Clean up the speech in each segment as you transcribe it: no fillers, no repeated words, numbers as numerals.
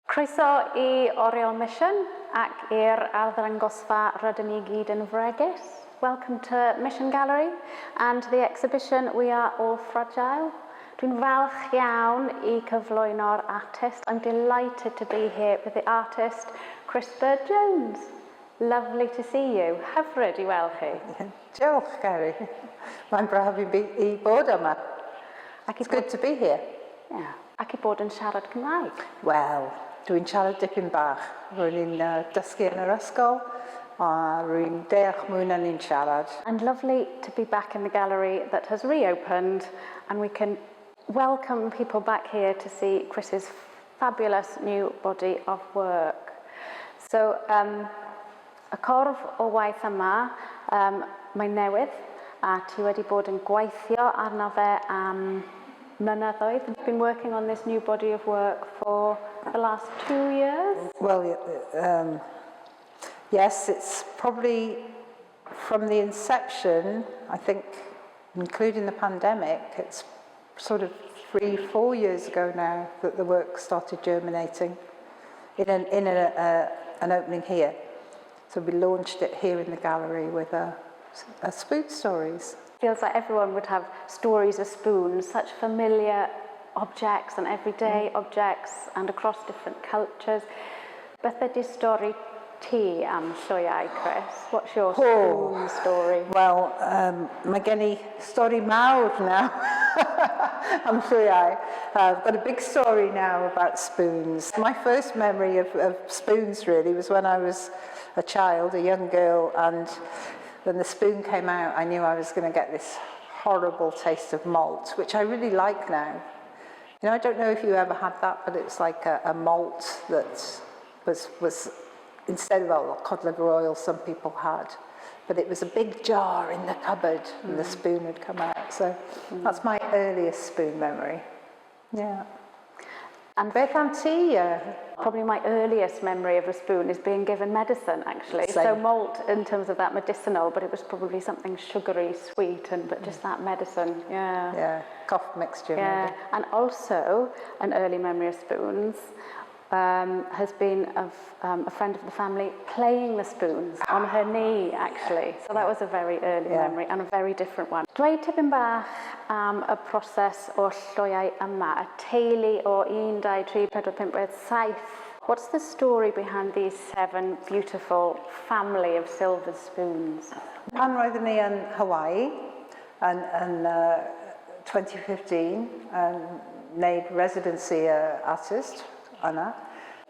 Croeso I Oriel Mission ac i'r arddangosfa Rydym I gyd yn fregus. Welcome to Mission Gallery and to the exhibition We Are All Fragile. Dwi'n falch iawn I cyflwyno'r artist. I'm delighted to be here with the artist Ceri Jones. Lovely to see you. Hyfryd I weld chi. Diolch, Ceri. Mae'n braf I bod yma. It's good to be here. Yeah. Ac I bod yn siarad Cymraeg. Wel, dwi'n siarad dipyn bach. Rwy'n dysgu yn yr ysgol, a rwy'n deall mwy na ni'n siarad. And lovely to be back in the gallery that has reopened, and we can welcome people back here to see Chris's fabulous new body of work. So, y corff o waith yma, mae'n newydd, a ti wedi bod yn gweithio arno fe am mynyddoedd. You've been working on this new body of work for the last 2 years? Well, yes, it's probably from the inception, I think, including the pandemic, it's sort of 3-4 years ago now that the work started germinating in an opening here. So we launched it here in the gallery with a spoon stories. Feels like everyone would have stories of spoons, such familiar objects and everyday objects and across different cultures. Beth ydy stori ti am llwyau, Chris? What's your spoon story? Well, mae gen I stori mawr now am llwyau. I've got a big story now about spoons. My first memory of spoons really was when I was a child, a young girl, and when the spoon came out, I knew I was going to get this horrible taste of malt, which I really like now. You know, I don't know if you ever had that, but it's like a malt that was instead of cod liver oil some people had, but it was a big jar in the cupboard and the spoon would come out. So that's my earliest spoon memory. Yeah. And beth am ti? Probably my earliest memory of a spoon is being given medicine, actually. Same. So malt in terms of that medicinal, but it was probably something sugary, sweet, but just that medicine, yeah. Yeah, cough mixture. Yeah, maybe. and also an early memory of spoons has been of a friend of the family playing the spoons on her knee, actually. So that was a very early memory and a very different one. Dweud tipyn bach am y proses o'r llwyau yma, y teulu o 1, 2, 3, 4, 5, 7. What's the story behind these 7 beautiful family of silver spoons? Pan roeddwn ni yn Hawaii yn 2015 wneud residency artist yna.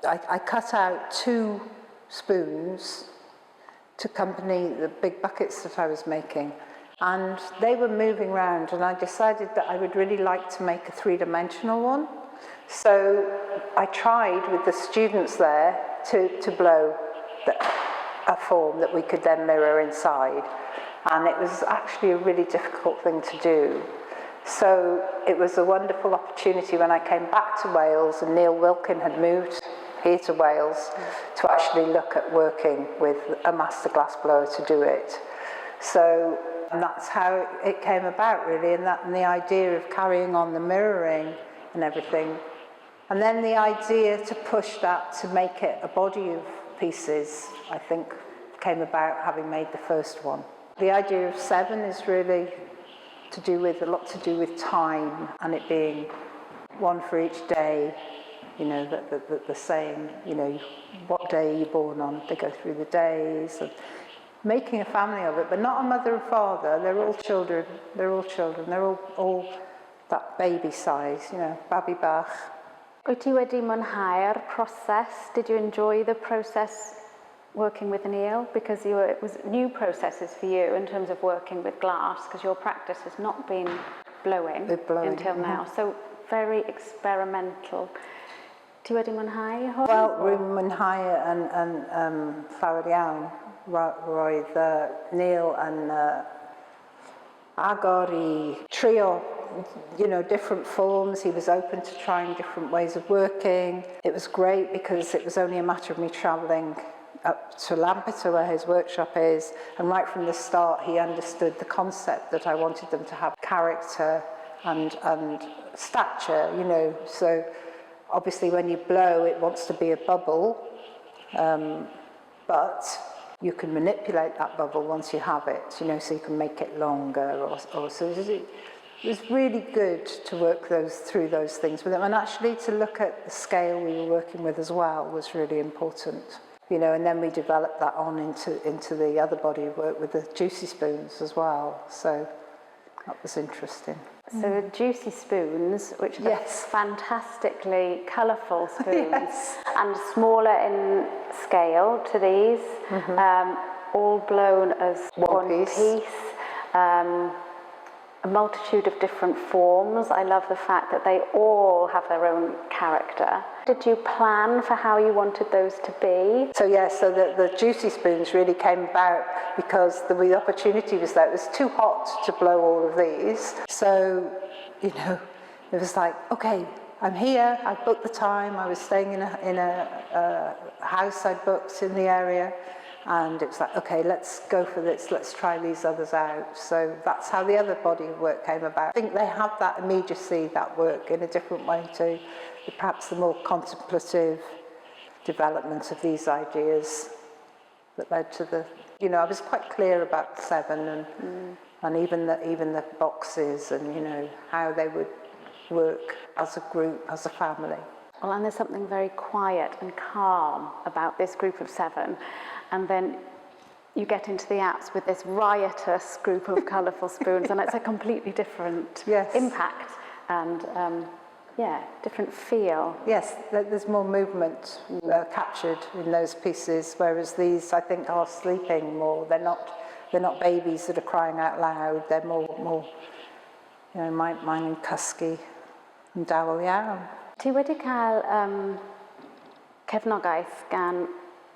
I cut out 2 spoons to accompany the big buckets that I was making, and they were moving around, and I decided that I would really like to make a 3-dimensional one. So I tried with the students there to blow a form that we could then mirror inside, and it was actually a really difficult thing to do. So it was a wonderful opportunity when I came back to Wales and Neil Wilkin had moved here to Wales to actually look at working with a master glass blower to do it. So and that's how it came about really, and the idea of carrying on the mirroring and everything. And then the idea to push that to make it a body of pieces, I think, came about having made the first one. The idea of 7 is really a lot to do with time, and it being one for each day, you know, the same, you know, what day are you born on? They go through the days, and making a family of it, but not a mother and father. They're all children. They're all that baby size, you know, babi bach. Wyt ti wedi mwynhau'r proses? Did you enjoy the process working with Neil? Because it was new processes for you in terms of working with glass, because your practice has not been blowing until now. So very experimental. Ti wedi mwynhau hwn? Wel, rwy'n mwynhau yn llawer iawn. Roedd Neil yn agor I trio, you know, different forms. He was open to trying different ways of working. It was great because it was only a matter of me travelling up to Lampeter where his workshop is, and right from the start he understood the concept that I wanted them to have character and stature, you know, so Obviously, when you blow, it wants to be a bubble, but you can manipulate that bubble once you have it, so you can make it longer. Or so it was really good to work through those things with them, and actually to look at the scale we were working with as well was really important. And then we developed that on into the other body of work with the juicy spoons as well. So that was interesting. So the juicy spoons, which are fantastically colourful spoons, and smaller in scale to these, all blown as one piece. A multitude of different forms. I love the fact that they all have their own character. Did you plan for how you wanted those to be? So the juicy spoons really came about because the opportunity was there. It was too hot to blow all of these. So, it was like, okay, I'm here, I booked the time, I was staying in a house I'd booked in the area. And it was like, okay, let's go for this, let's try these others out. So that's how the other body of work came about. I think they have that immediacy, that work, in a different way to perhaps the more contemplative development of these ideas that led to I was quite clear about the 7 and even the boxes and, how they would work as a group, as a family. Well, and there's something very quiet and calm about this group of 7. And then you get into the apps with this riotous group of colourful spoons, and it's a completely different impact and, different feel. Yes, there's more movement captured in those pieces, whereas these, I think, are sleeping more. They're not babies that are crying out loud. They're more mine and cysgu and dawel iawn. Ti wedi cael cefnogaeth gan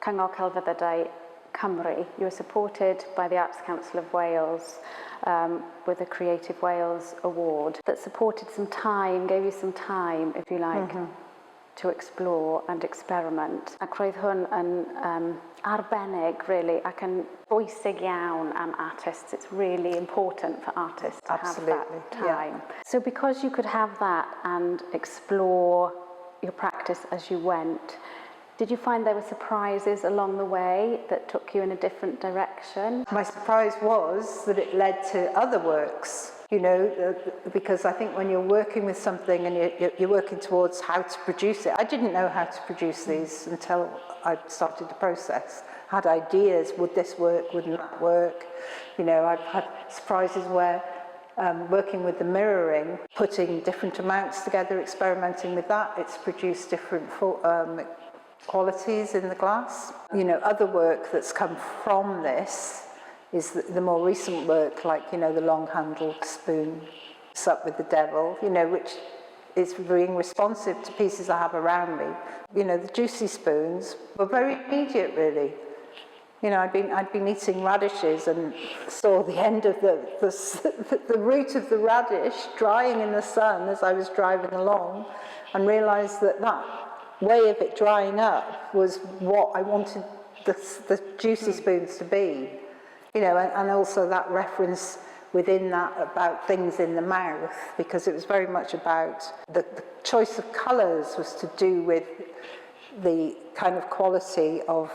Cyngor Celfyddydau Cymru. You were supported by the Arts Council of Wales with a Creative Wales Award that supported some time, gave you some time, if you like, to explore and experiment. Ac roedd hwn yn arbennig, really, ac yn bwysig iawn am artists. It's really important for artists to have that time. So because you could have that and explore your practice as you went, did you find there were surprises along the way that took you in a different direction? My surprise was that it led to other works, because I think when you're working with something and you're working towards how to produce it, I didn't know how to produce these until I started the process. I had ideas, would this work, wouldn't that work? I've had surprises where working with the mirroring, putting different amounts together, experimenting with that, it's produced different qualities in the glass. Other work that's come from this is the more recent work, like, the long-handled spoon, Sup with the Devil, which is being responsive to pieces I have around me. The juicy spoons were very immediate, really. I'd been eating radishes and saw the end of the root of the radish drying in the sun as I was driving along, and realised that way of it drying up was what I wanted the juicy spoons to be, and also that reference within that about things in the mouth, because it was very much about the choice of colours was to do with the kind of quality of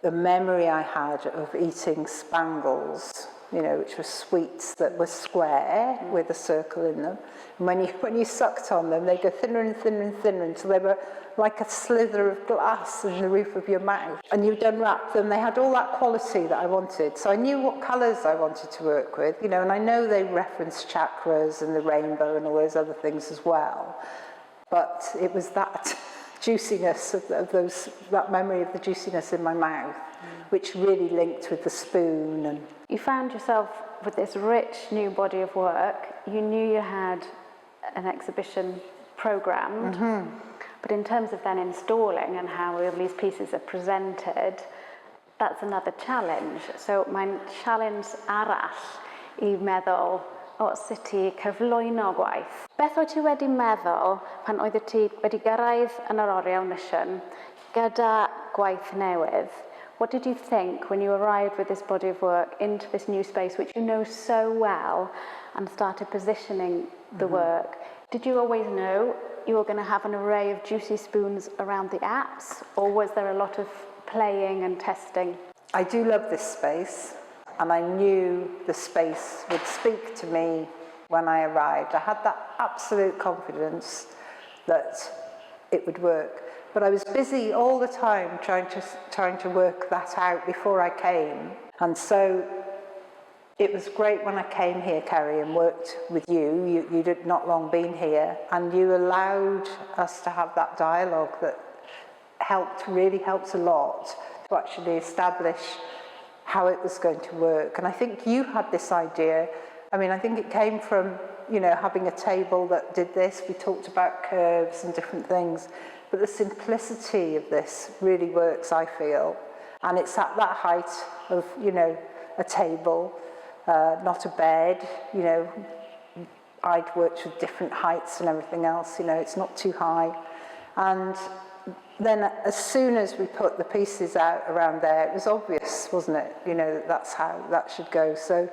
the memory I had of eating spangles, which were sweets that were square with a circle in them. And when you sucked on them, they go thinner and thinner and thinner until they were like a slither of glass in the roof of your mouth. And you'd unwrap them, they had all that quality that I wanted. So I knew what colours I wanted to work with, and I know they reference chakras and the rainbow and all those other things as well. But it was that juiciness of that memory of the juiciness in my mouth, which really linked with the spoon. And you found yourself with this rich new body of work. You knew you had an exhibition programmed, but in terms of then installing and how all these pieces are presented, that's another challenge. So mae'n challenge arall I meddwl o sut I cyflwyno gwaith. Beth wyt ti wedi meddwl pan oeddet ti wedi gyrraedd yn yr oriel mission gyda gwaith newydd? What did you think when you arrived with this body of work into this new space, which you know so well, and started positioning the work? Did you always know you were going to have an array of juicy spoons around the apps, or was there a lot of playing and testing? I do love this space, and I knew the space would speak to me when I arrived. I had that absolute confidence that it would work. But I was busy all the time trying to work that out before I came. And so it was great when I came here, Ceri, and worked with you. You'd had not long been here, and you allowed us to have that dialogue that really helped a lot to actually establish how it was going to work. And I think you had this idea. I mean, I think it came from, you know, having a table that did this. We talked about curves and different things. But the simplicity of this really works, I feel. And it's at that height of, you know, a table, not a bed, you know. I'd worked with different heights and everything else, you know, it's not too high. And then as soon as we put the pieces out around there, it was obvious, wasn't it? You know, that's how that should go. So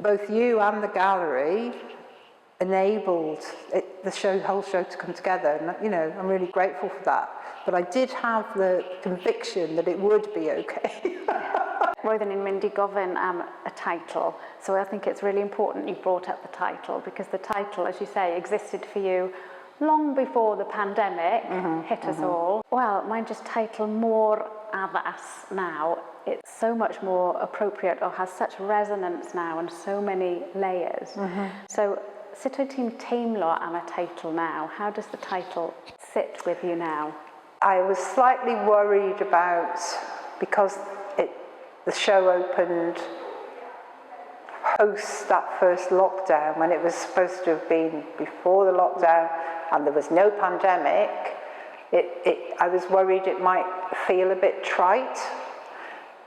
both you and the gallery enabled the whole show to come together, and you know, I'm really grateful for that. But I did have the conviction that it would be okay. Roedden ni'n mynd I gofyn am a title, so I think it's really important you brought up the title, because the title, as you say, existed for you long before the pandemic hit us all. Well, mae'n just title mor addas now. It's so much more appropriate, or has such resonance now, and so many layers. So, sut wyt ti'n teimlo am a title now? How does the title sit with you now? I was slightly worried about, because the show opened post that first lockdown, when it was supposed to have been before the lockdown and there was no pandemic. I was worried it might feel a bit trite,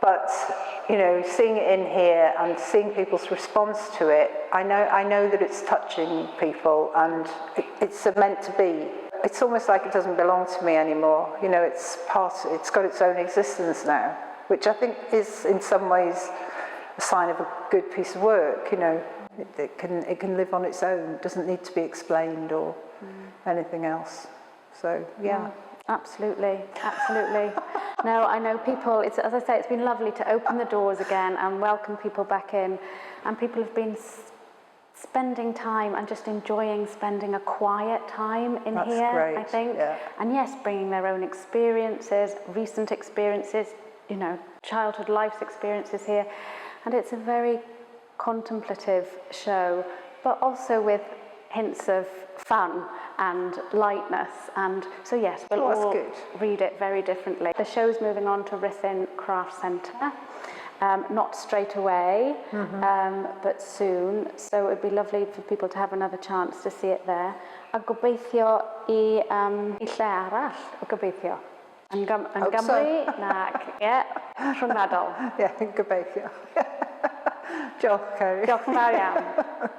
but you know, seeing it in here and seeing people's response to it, I know that it's touching people, and it's meant to be. It's almost like it doesn't belong to me anymore. You know, it's got its own existence now, which I think is in some ways a sign of a good piece of work. You know, it can live on its own. It doesn't need to be explained or anything else. So yeah. Absolutely, absolutely. No, I know people, as I say, it's been lovely to open the doors again and welcome people back in, and people have been spending time and just enjoying spending a quiet time in That's here, great. I think. Yeah. And yes, bringing their own experiences, recent experiences, you know, childhood life's experiences here. And it's a very contemplative show, but also with hints of fun and lightness, and so yes, we'll all read it very differently. The show's moving on to Ruthin Craft Centre, not straight away, but soon, so it would be lovely for people to have another chance to see it there. A gobeithio I lle arall, gobeithio. Yn Gymru, nac, rhyngwladol. Ie, gobeithio. Diolch, Ceri. Diolch yn fawr iawn.